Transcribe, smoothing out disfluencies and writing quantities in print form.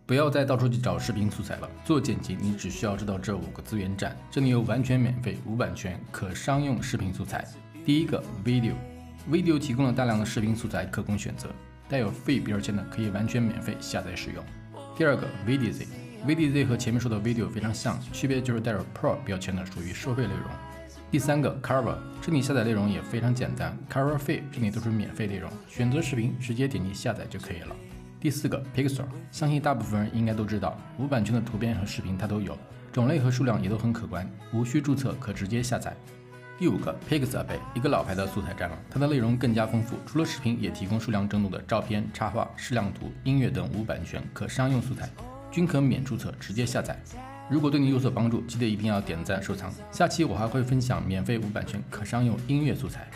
不要再到处去找视频素材了，做剪辑你只需要知道这5个资源站，这里有完全免费、无版权、可商用视频素材。第一个 Video 提供了大量的视频素材可供选择，带有 Free 标签的可以完全免费下载使用。第二个 VDZ 和前面说的 Video 非常像，区别就是带有 Pro 标签的属于收费内容。第三个 Cover， 这里下载内容也非常简单 ，Cover Free 这里都是免费内容，选择视频直接点击下载就可以了。第四个 Pixel， 相信大部分人应该都知道，无版权的图片和视频它都有，种类和数量也都很可观，无需注册可直接下载。第5个 Pixabay， 一个老牌的素材站了，它的内容更加丰富，除了视频也提供数量正多的照片、插画、矢量图、音乐等无版权可商用素材，均可免注册直接下载。如果对你有所帮助，记得一定要点赞收藏。下期我还会分享免费无版权可商用音乐素材。